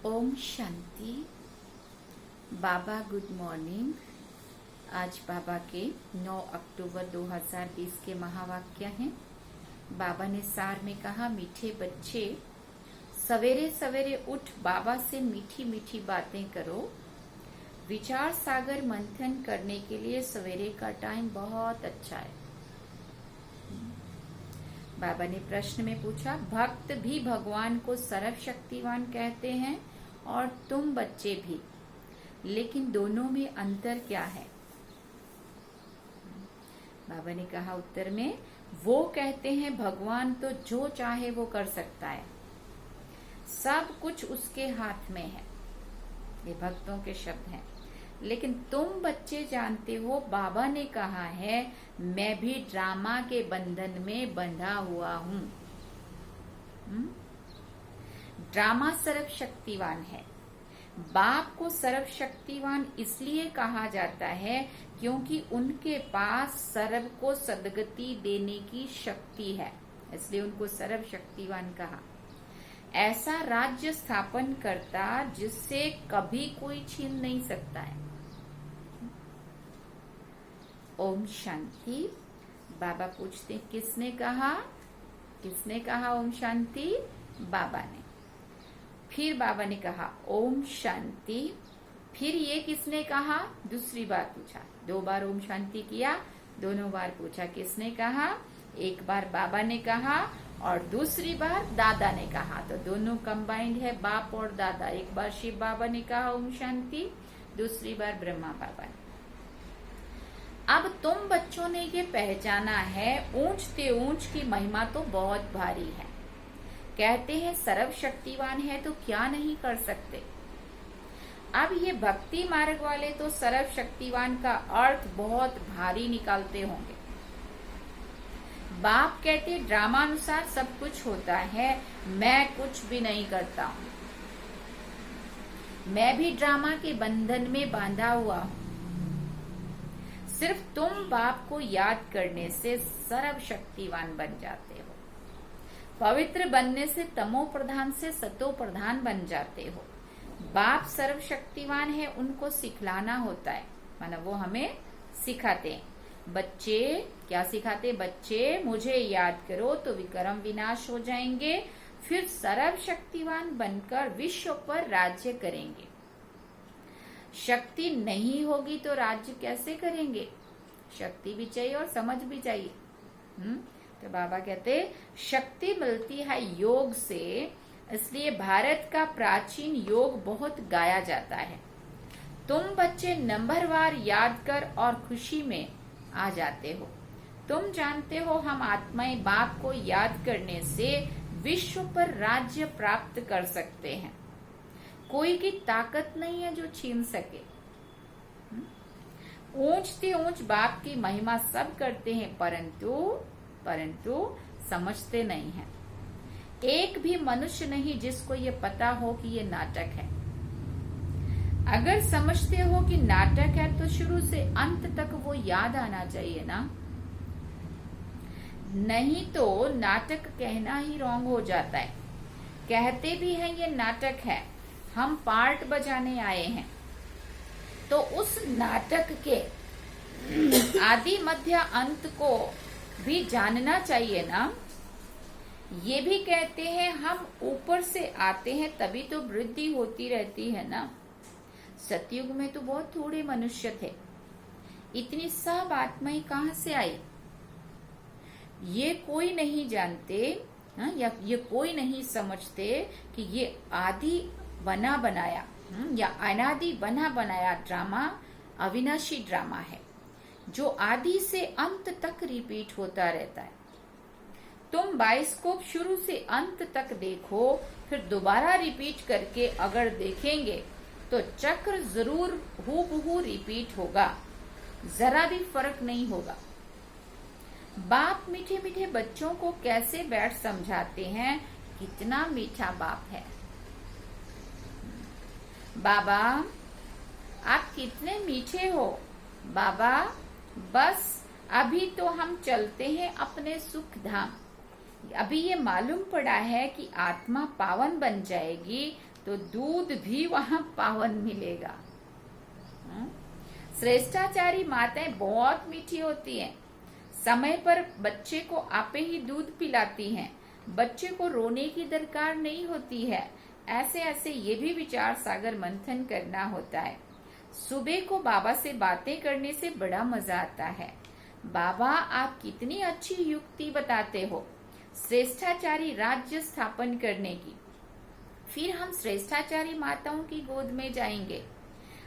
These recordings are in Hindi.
ओम शांति। बाबा गुड मॉर्निंग। आज बाबा के 9 अक्टूबर 2020 के महावाक्य हैं। बाबा ने सार में कहा, मीठे बच्चे सवेरे सवेरे उठ बाबा से मीठी मीठी बातें करो। विचार सागर मंथन करने के लिए सवेरे का टाइम बहुत अच्छा है। बाबा ने प्रश्न में पूछा, भक्त भी भगवान को सर्वशक्तिवान कहते हैं और तुम बच्चे भी, लेकिन दोनों में अंतर क्या है? बाबा ने कहा उत्तर में, वो कहते हैं भगवान तो जो चाहे वो कर सकता है, सब कुछ उसके हाथ में है। ये भक्तों के शब्द हैं। लेकिन तुम बच्चे जानते हो, बाबा ने कहा है, मैं भी ड्रामा के बंधन में बंधा हुआ हूं। ड्रामा सर्वशक्तिवान है। बाप को सर्वशक्तिवान इसलिए कहा जाता है क्योंकि उनके पास सर्व को सद्गति देने की शक्ति है, इसलिए उनको सर्वशक्तिवान कहा। ऐसा राज्य स्थापन करता जिससे कभी कोई छीन नहीं सकता है। ओम शांति। बाबा पूछते, किसने कहा? किसने कहा ओम शांति? बाबा ने। फिर बाबा ने कहा ओम शांति। फिर ये किसने कहा? दूसरी बार पूछा। 2 बार ओम शांति किया, दोनों बार पूछा किसने कहा। एक बार बाबा ने कहा और दूसरी बार दादा ने कहा, तो दोनों कंबाइंड है, बाप और दादा। एक बार शिव बाबा ने कहा ओम शांति, दूसरी बार ब्रह्मा बाबा ने। अब तुम बच्चों ने ये पहचाना है, ऊंचते ऊंच की महिमा तो बहुत भारी है। कहते हैं सर्वशक्तिवान है तो क्या नहीं कर सकते। अब ये भक्ति मार्ग वाले तो सर्वशक्तिवान का अर्थ बहुत भारी निकालते होंगे। बाप कहते ड्रामा अनुसार सब कुछ होता है, मैं कुछ भी नहीं करता हूं, मैं भी ड्रामा के बंधन में बांधा हुआ हूं। सिर्फ तुम बाप को याद करने से सर्वशक्तिवान बन जाते हो। पवित्र बनने से तमो प्रधान से सतो प्रधान बन जाते हो। बाप सर्वशक्तिवान है, उनको सिखलाना होता है, माना वो हमें सिखाते हैं। बच्चे क्या सिखाते? बच्चे मुझे याद करो तो विक्रम विनाश हो जाएंगे, फिर सर्वशक्तिवान बनकर विश्व पर राज्य करेंगे। शक्ति नहीं होगी तो राज्य कैसे करेंगे? शक्ति भी चाहिए और समझ भी चाहिए। तो बाबा कहते शक्ति मिलती है योग से, इसलिए भारत का प्राचीन योग बहुत गाया जाता है। तुम बच्चे नंबरवार याद कर और खुशी में आ जाते हो। तुम जानते हो हम आत्माएं बाप को याद करने से विश्व पर राज्य प्राप्त कर सकते हैं। कोई की ताकत नहीं है जो छीन सके। ऊंचते ऊंच बाप की महिमा सब करते हैं, परंतु समझते नहीं हैं। एक भी मनुष्य नहीं जिसको ये पता हो कि ये नाटक है। अगर समझते हो कि नाटक है तो शुरू से अंत तक वो याद आना चाहिए ना। नहीं तो नाटक कहना ही रॉन्ग हो जाता है। कहते भी हैं ये नाटक है, हम पार्ट बजाने आए हैं, तो उस नाटक के आदि मध्य अंत को भी जानना चाहिए ना। ये भी कहते हैं हम ऊपर से आते हैं तभी तो वृद्धि होती रहती है ना। सतयुग में तो बहुत थोड़े मनुष्य थे, इतनी सब आत्माएं कहां से आई? ये कोई नहीं जानते, या ये कोई नहीं समझते कि ये आदि बना बनाया या अनादि बना बनाया ड्रामा अविनाशी ड्रामा है, जो आदि से अंत तक रिपीट होता रहता है। तुम बाइस्कोप शुरू से अंत तक देखो, फिर दोबारा रिपीट करके अगर देखेंगे तो चक्र जरूर हूबहू रिपीट होगा, जरा भी फर्क नहीं होगा। बाप मीठे मीठे बच्चों को कैसे बैठ समझाते हैं, कितना मीठा बाप है। बाबा आप कितने मीठे हो। बाबा बस अभी तो हम चलते हैं अपने सुख धाम। अभी ये मालूम पड़ा है कि आत्मा पावन बन जाएगी तो दूध भी वहां पावन मिलेगा। श्रेष्ठाचारी माताएं बहुत मीठी होती हैं, समय पर बच्चे को आपे ही दूध पिलाती हैं, बच्चे को रोने की दरकार नहीं होती है। ऐसे ऐसे ये भी विचार सागर मंथन करना होता है। सुबह को बाबा से बातें करने से बड़ा मजा आता है। बाबा आप कितनी अच्छी युक्ति बताते हो श्रेष्ठाचारी राज्य स्थापन करने की। फिर हम श्रेष्ठाचारी माताओं की गोद में जाएंगे।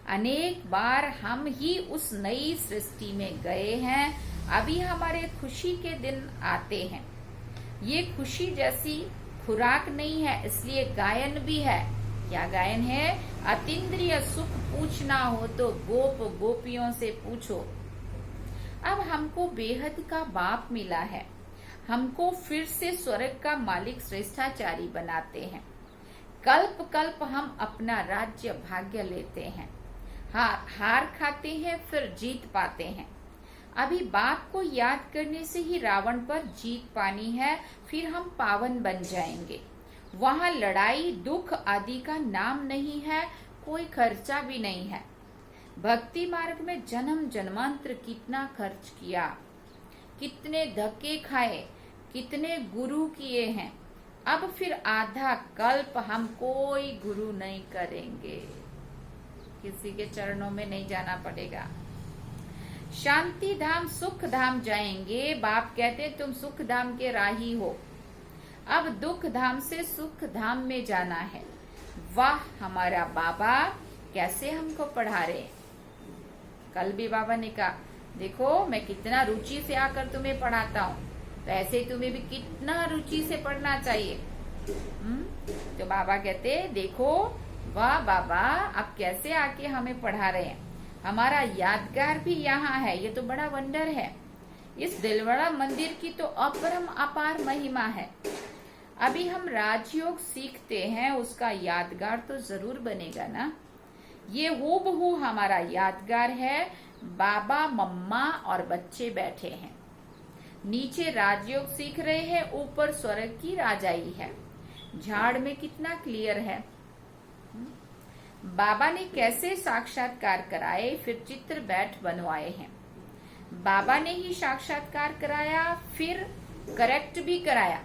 अनेक बार हम ही उस नई सृष्टि में गए हैं। अभी हमारे खुशी के दिन आते हैं। ये खुशी जैसी खुराक नहीं है, इसलिए गायन भी है। क्या गायन है? अतीन्द्रिय सुख पूछना हो तो गोप गोपियों से पूछो। अब हमको बेहद का बाप मिला है, हमको फिर से स्वर्ग का मालिक श्रेष्ठाचारी बनाते हैं। कल्प कल्प हम अपना राज्य भाग्य लेते हैं, हार खाते हैं फिर जीत पाते हैं। अभी बाप को याद करने से ही रावण पर जीत पानी है, फिर हम पावन बन जाएंगे। वहाँ लड़ाई दुख आदि का नाम नहीं है, कोई खर्चा भी नहीं है। भक्ति मार्ग में जन्म जन्मांतर कितना खर्च किया, कितने धक्के खाए, कितने गुरु किए हैं। अब फिर आधा कल्प हम कोई गुरु नहीं करेंगे, किसी के चरणों में नहीं जाना पड़ेगा। शांति धाम सुख धाम जाएंगे। बाप कहते तुम सुख धाम के राही हो, अब दुख धाम से सुख धाम में जाना है। वाह हमारा बाबा कैसे हमको पढ़ा रहे। कल भी बाबा ने कहा देखो मैं कितना रुचि से आकर तुम्हें पढ़ाता हूँ, तो ऐसे तुम्हें भी कितना रुचि से पढ़ना चाहिए। तो बाबा कहते देखो वाह बाबा आप कैसे आके हमें पढ़ा रहे हैं। हमारा यादगार भी यहाँ है, ये तो बड़ा वंडर है। इस दिलवाड़ा मंदिर की तो अपरम अपार महिमा है। अभी हम राजयोग सीखते हैं, उसका यादगार तो जरूर बनेगा ना। ये हूबहू हमारा यादगार है। बाबा मम्मा और बच्चे बैठे हैं, नीचे राजयोग सीख रहे हैं, ऊपर स्वर्ग की राजाई है। झाड़ में कितना क्लियर है। बाबा ने कैसे साक्षात्कार कराए, फिर चित्र बैठ बनवाए हैं। बाबा ने ही साक्षात्कार कराया, फिर करेक्ट भी कराया।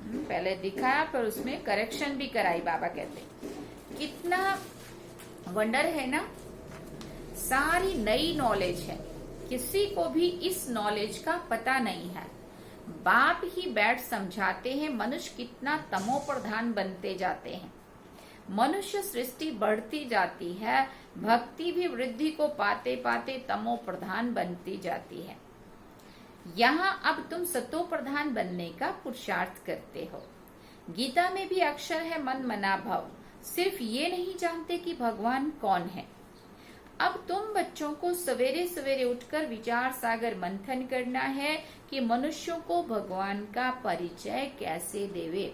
पहले दिखाया पर उसमें करेक्शन भी कराई। बाबा कहते कितना वंडर है ना। सारी नई नॉलेज है, किसी को भी इस नॉलेज का पता नहीं है। बाप ही बैठ समझाते हैं। मनुष्य कितना तमो प्रधान बनते जाते हैं। मनुष्य सृष्टि बढ़ती जाती है, भक्ति भी वृद्धि को पाते पाते तमो प्रधान बनती जाती है। यहाँ अब तुम सतो प्रधान बनने का पुरुषार्थ करते हो। गीता में भी अक्षर है मन मना भव। सिर्फ ये नहीं जानते कि भगवान कौन है। अब तुम बच्चों को सवेरे सवेरे उठकर विचार सागर मंथन करना है कि मनुष्यों को भगवान का परिचय कैसे देवे।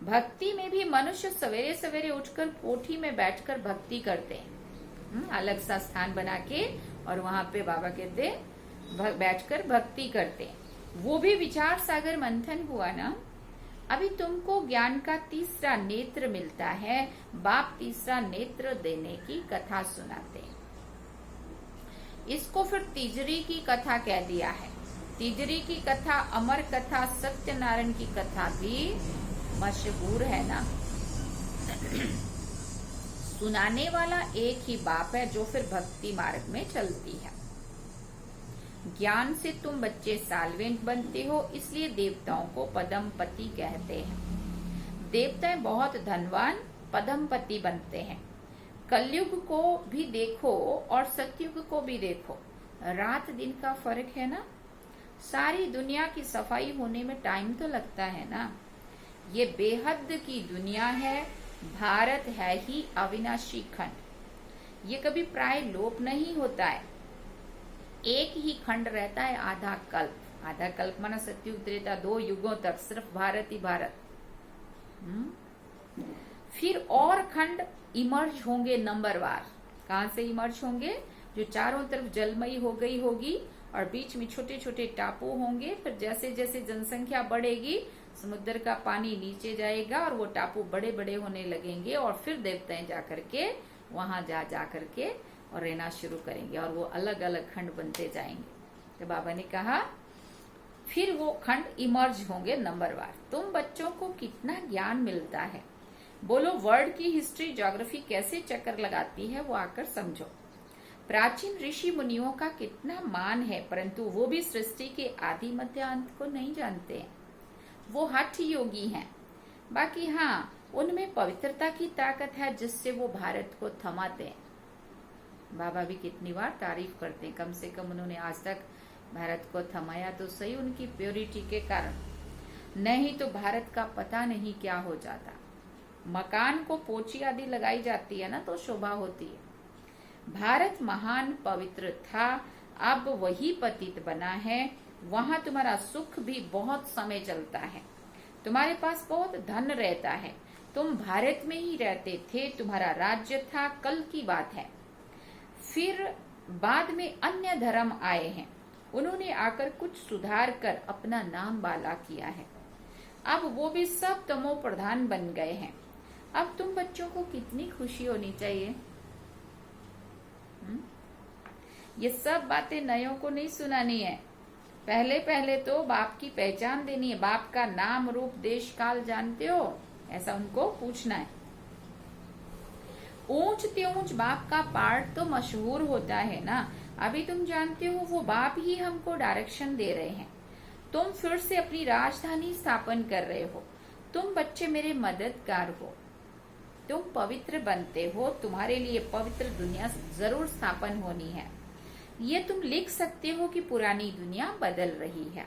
भक्ति में भी मनुष्य सवेरे सवेरे उठकर कोठी में बैठकर भक्ति करते हैं, अलग सा स्थान बना के, और वहां पे बाबा कहते बैठकर भक्ति करते हैं। वो भी विचार सागर मंथन हुआ ना। अभी तुमको ज्ञान का तीसरा नेत्र मिलता है। बाप तीसरा नेत्र देने की कथा सुनाते हैं। इसको फिर तिजरी की कथा कह दिया है। तिजरी की कथा, अमर कथा, सत्यनारायण की कथा भी मशहूर है ना। सुनाने वाला एक ही बाप है जो फिर भक्ति मार्ग में चलती है। ज्ञान से तुम बच्चे साल्वेंट बनते हो, इसलिए देवताओं को पदमपति कहते हैं। देवताएं बहुत धनवान पदमपति बनते हैं। कलयुग को भी देखो और सतयुग को भी देखो, रात दिन का फर्क है ना। सारी दुनिया की सफाई होने में टाइम तो लगता है ना। ये बेहद की दुनिया है। भारत है ही अविनाशी खंड। ये कभी प्राय लोप नहीं होता है। एक ही खंड रहता है आधा कल्प। आधा कल्प माना सतयुग त्रेता, 2 युगों तक सिर्फ भारत ही भारत। फिर और खंड इमर्ज होंगे नंबरवार। कहां से इमर्ज होंगे? जो चारों तरफ जलमयी हो गई होगी और बीच में छोटे छोटे टापू होंगे। फिर जैसे जैसे जनसंख्या बढ़ेगी समुद्र का पानी नीचे जाएगा और वो टापू बड़े बड़े होने लगेंगे और फिर देवताएं जा करके वहां जा करके और रहना शुरू करेंगे और वो अलग अलग खंड बनते जाएंगे। तो बाबा ने कहा फिर वो खंड इमर्ज होंगे नंबरवार। तुम बच्चों को कितना ज्ञान मिलता है, बोलो वर्ल्ड की हिस्ट्री ज्योग्राफी कैसे चक्कर लगाती है, वो आकर समझो। प्राचीन ऋषि मुनियों का कितना मान है, परंतु वो भी सृष्टि के आदि मध्य अंत को नहीं जानते हैं। वो हठ योगी हैं। बाकी हाँ, उनमें पवित्रता की ताकत है जिससे वो भारत को थमाते हैं। बाबा भी कितनी बार तारीफ करते हैं, कम से कम उन्होंने आज तक भारत को थमाया तो सही उनकी प्योरिटी के कारण, नहीं तो भारत का पता नहीं क्या हो जाता। मकान को पोची आदि लगाई जाती है ना तो शोभा होती है। भारत महान पवित्र था, अब वही पतित बना है। वहां तुम्हारा सुख भी बहुत समय चलता है, तुम्हारे पास बहुत धन रहता है। तुम भारत में ही रहते थे, तुम्हारा राज्य था, कल की बात है। फिर बाद में अन्य धर्म आए हैं, उन्होंने आकर कुछ सुधार कर अपना नाम बाला किया है। अब वो भी सब तमो प्रधान बन गए हैं। अब तुम बच्चों को कितनी खुशी होनी चाहिए। ये सब बातें नयों को नहीं सुनानी है। पहले पहले तो बाप की पहचान देनी है। बाप का नाम रूप देश काल जानते हो, ऐसा उनको पूछना है। ऊंच ते ऊंच बाप का पार्ट तो मशहूर होता है ना। अभी तुम जानते हो वो बाप ही हमको डायरेक्शन दे रहे हैं। तुम फिर से अपनी राजधानी स्थापन कर रहे हो। तुम बच्चे मेरे मददगार हो, तुम पवित्र बनते हो। तुम्हारे लिए पवित्र दुनिया जरूर स्थापन होनी है। ये तुम लिख सकते हो कि पुरानी दुनिया बदल रही है।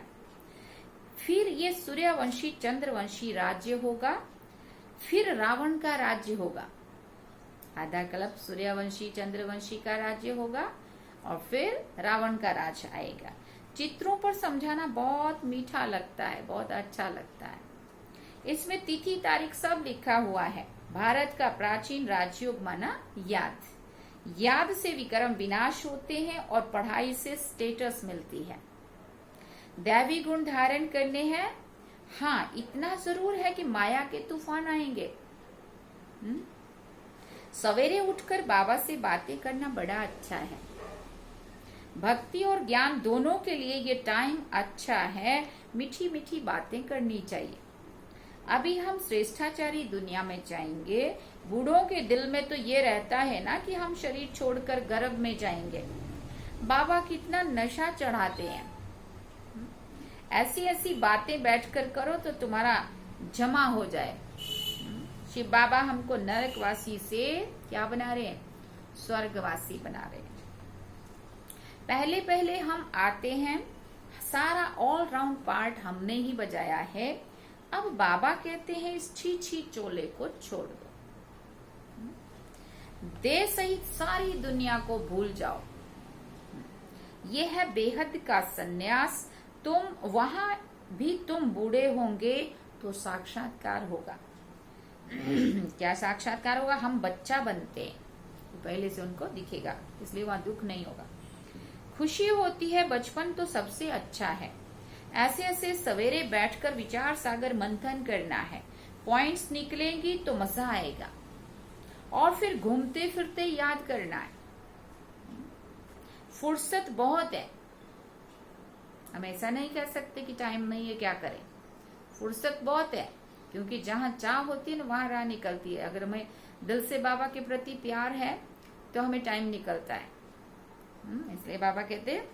फिर ये सूर्यवंशी चंद्रवंशी राज्य होगा, फिर रावण का राज्य होगा। आधा कल्प सूर्यवंशी चंद्रवंशी का राज्य होगा और फिर रावण का राज आएगा। चित्रों पर समझाना बहुत मीठा लगता है, बहुत अच्छा लगता है। इसमें तिथि तारीख सब लिखा हुआ है। भारत का प्राचीन राजयोग माना याद। याद से विक्रम विनाश होते हैं और पढ़ाई से स्टेटस मिलती है। दैवी गुण धारण करने हैं। हाँ, इतना जरूर है कि माया के तूफान आएंगे। सवेरे उठकर बाबा से बातें करना बड़ा अच्छा है। भक्ति और ज्ञान दोनों के लिए ये टाइम अच्छा है। मीठी मीठी बातें करनी चाहिए। अभी हम श्रेष्ठाचारी दुनिया में जाएंगे। बूढ़ों के दिल में तो ये रहता है ना कि हम शरीर छोड़कर गर्भ में जाएंगे। बाबा कितना नशा चढ़ाते हैं। ऐसी ऐसी बातें बैठकर करो तो तुम्हारा जमा हो जाए। शिव बाबा हमको नरकवासी से क्या बना रहे हैं, स्वर्गवासी बना रहे हैं। पहले पहले हम आते हैं, सारा ऑल राउंड पार्ट हमने ही बजाया है। अब बाबा कहते हैं इस छी चोले को छोड़ दो, देह सहित सारी दुनिया को भूल जाओ। ये है बेहद का सन्यास। तुम वहां भी तुम बूढ़े होंगे तो साक्षात्कार होगा। क्या साक्षात्कार होगा? हम बच्चा बनते हैं तो पहले से उनको दिखेगा, इसलिए वहां दुख नहीं होगा। खुशी होती है, बचपन तो सबसे अच्छा है। ऐसे ऐसे सवेरे बैठकर विचार सागर मंथन करना है। पॉइंट्स निकलेंगी तो मजा आएगा और फिर घूमते फिरते याद करना है। फुर्सत बहुत है। हम ऐसा नहीं कह सकते कि टाइम नहीं है, क्या करें। फुर्सत बहुत है, क्योंकि जहां चाह होती है ना वहां राह निकलती है। अगर हमें दिल से बाबा के प्रति प्यार है तो हमें टाइम निकलता है। इसलिए बाबा कहते हैं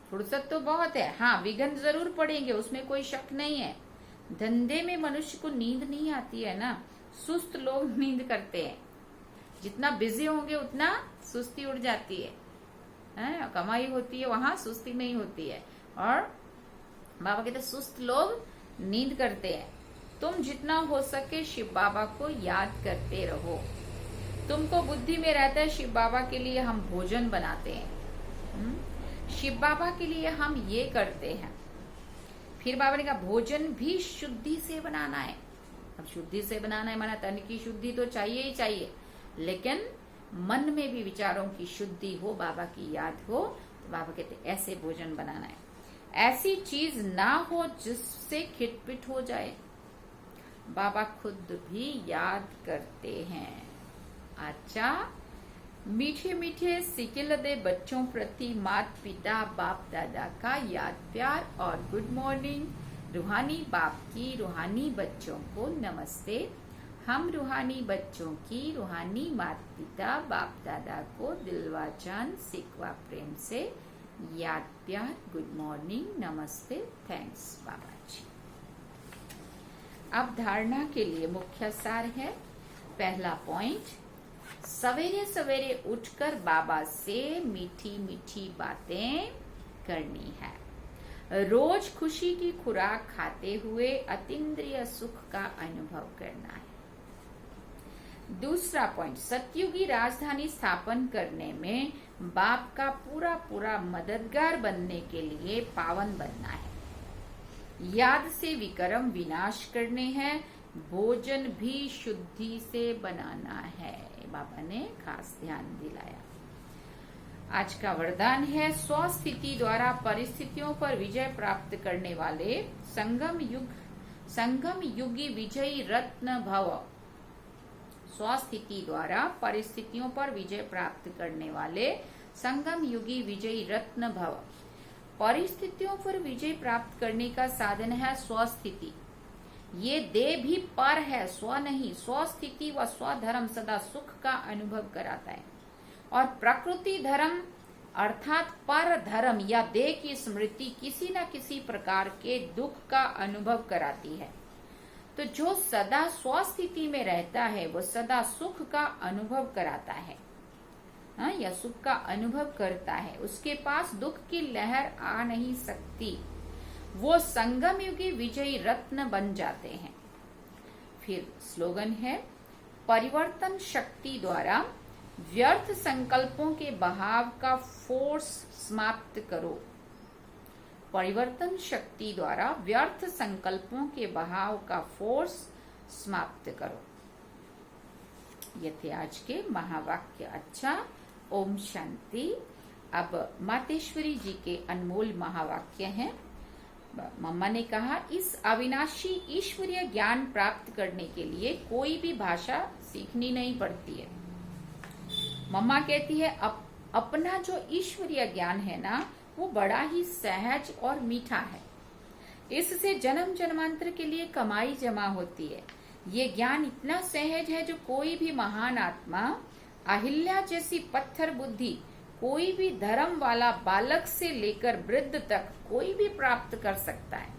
फुर्सत तो बहुत है। हाँ, विघ्न जरूर पड़ेंगे, उसमें कोई शक नहीं है। धंधे में मनुष्य को नींद नहीं आती है ना। सुस्त लोग नींद करते हैं। जितना बिजी होंगे उतना सुस्ती उड़ जाती है। कमाई होती है वहां, सुस्ती नहीं होती है। और बाबा कहते सुस्त लोग नींद करते हैं। तुम जितना हो सके शिव बाबा को याद करते रहो। तुमको बुद्धि में रहता है शिव बाबा के लिए हम भोजन बनाते हैं, शिव बाबा के लिए हम ये करते हैं। फिर बाबा ने कहा भोजन भी शुद्धि से बनाना है। अब शुद्धि से बनाना है माना तन की शुद्धि तो चाहिए ही चाहिए, लेकिन मन में भी विचारों की शुद्धि हो, बाबा की याद हो। तो बाबा कहते ऐसे भोजन बनाना है। ऐसी चीज ना हो जिससे खिटपिट हो जाए। बाबा खुद भी याद करते हैं। अच्छा, मीठे मीठे सिकिलदे बच्चों प्रति माता पिता बाप दादा का याद प्यार और गुड मॉर्निंग। रूहानी बाप की रूहानी बच्चों को नमस्ते। हम रूहानी बच्चों की रूहानी माता पिता बाप दादा को दिलवा जान सिकवा प्रेम से याद प्यार गुड मॉर्निंग नमस्ते थैंक्स बाबा जी। अब धारणा के लिए मुख्य सार है। पहला पॉइंट, सवेरे सवेरे उठकर बाबा से मीठी मीठी बातें करनी है। रोज खुशी की खुराक खाते हुए अतीन्द्रिय सुख का अनुभव करना है। दूसरा पॉइंट, सतयुगी राजधानी स्थापन करने में बाप का पूरा पूरा मददगार बनने के लिए पावन बनना है। याद से विकर्म विनाश करने हैं। भोजन भी शुद्धि से बनाना है। बाबा ने खास ध्यान दिलाया। आज का वरदान है, स्वस्थिति द्वारा परिस्थितियों पर विजय प्राप्त करने वाले संगम युगी विजयी रत्न भव। स्वस्थिति द्वारा परिस्थितियों पर विजय प्राप्त करने वाले संगम युगी विजयी रत्न भव। परिस्थितियों पर विजय प्राप्त करने का साधन है स्वस्थिति। ये देह भी पर है, स्व नहीं। स्वस्थिति व स्वधर्म सदा सुख का अनुभव कराता है और प्रकृति धर्म अर्थात पर धर्म या देह की स्मृति किसी न किसी प्रकार के दुख का अनुभव कराती है। तो जो सदा स्वस्थिति में रहता है वो सदा सुख का अनुभव कराता है, या सुख का अनुभव करता है। उसके पास दुख की लहर आ नहीं सकती। वो संगम युगी विजयी रत्न बन जाते हैं। फिर स्लोगन है, परिवर्तन शक्ति द्वारा व्यर्थ संकल्पों के बहाव का फोर्स समाप्त करो। परिवर्तन शक्ति द्वारा व्यर्थ संकल्पों के बहाव का फोर्स समाप्त करो। ये थे आज के महावाक्य। अच्छा, ओम शांति। अब मातेश्वरी जी के अनमोल महावाक्य हैं। मम्मा ने कहा, इस अविनाशी ईश्वरीय ज्ञान प्राप्त करने के लिए कोई भी भाषा सीखनी नहीं पड़ती है। मम्मा कहती है, अपना जो ईश्वरीय ज्ञान है ना, वो बड़ा ही सहज और मीठा है। इससे जन्म जन्मांतर के लिए कमाई जमा होती है। ये ज्ञान इतना सहज है जो कोई भी महान आत्मा, अहिल्या जैसी पत्थर बुद्धि, कोई भी धर्म वाला बालक से लेकर वृद्ध तक कोई भी प्राप्त कर सकता है।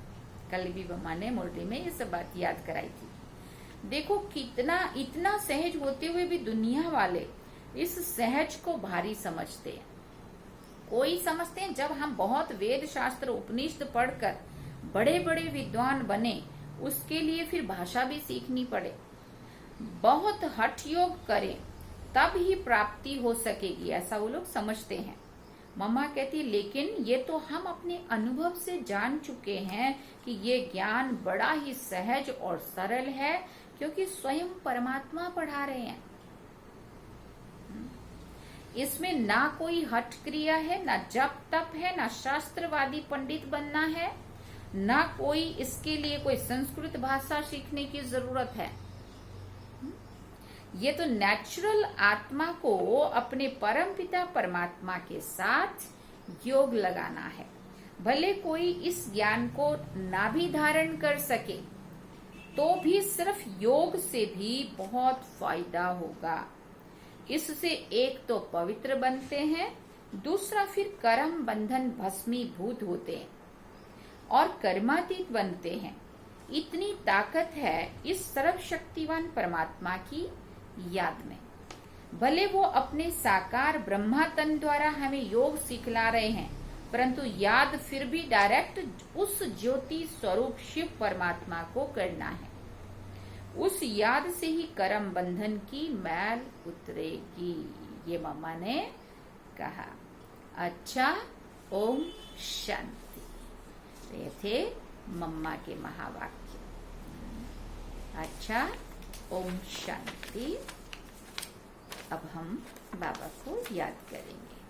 कल भी मम्मा ने मुरली में ये सब बात याद कराई थी। देखो कितना इतना सहज होते हुए भी दुनिया वाले इस सहज को भारी समझते हैं। कोई समझते हैं जब हम बहुत वेद शास्त्र उपनिषद पढ़कर बड़े बड़े विद्वान बने, उसके लिए फिर भाषा भी सीखनी पड़े, बहुत हठ योग करें तब ही प्राप्ति हो सकेगी, ऐसा वो लोग समझते हैं। मम्मा कहती है, लेकिन ये तो हम अपने अनुभव से जान चुके हैं कि ये ज्ञान बड़ा ही सहज और सरल है, क्योंकि स्वयं परमात्मा पढ़ा रहे हैं। इसमें ना कोई हठ क्रिया है, ना जप तप है, ना शास्त्रवादी पंडित बनना है, ना कोई इसके लिए कोई संस्कृत भाषा सीखने की जरूरत है। ये तो नेचुरल आत्मा को अपने परम पिता परमात्मा के साथ योग लगाना है। भले कोई इस ज्ञान को ना भी धारण कर सके तो भी सिर्फ योग से भी बहुत फायदा होगा। इससे एक तो पवित्र बनते हैं, दूसरा फिर कर्म बंधन भस्मीभूत होते हैं और कर्मातीत बनते हैं। इतनी ताकत है इस सर्वशक्तिवान परमात्मा की याद में। भले वो अपने साकार ब्रह्मा तन द्वारा हमें योग सिखला रहे हैं, परंतु याद फिर भी डायरेक्ट उस ज्योति स्वरूप शिव परमात्मा को करना है। उस याद से ही कर्म बंधन की मैल उतरेगी, ये मम्मा ने कहा। अच्छा, ओम शांति। ये थे मम्मा के महावाक्य। अच्छा, ओम शांति। अब हम बाबा को याद करेंगे।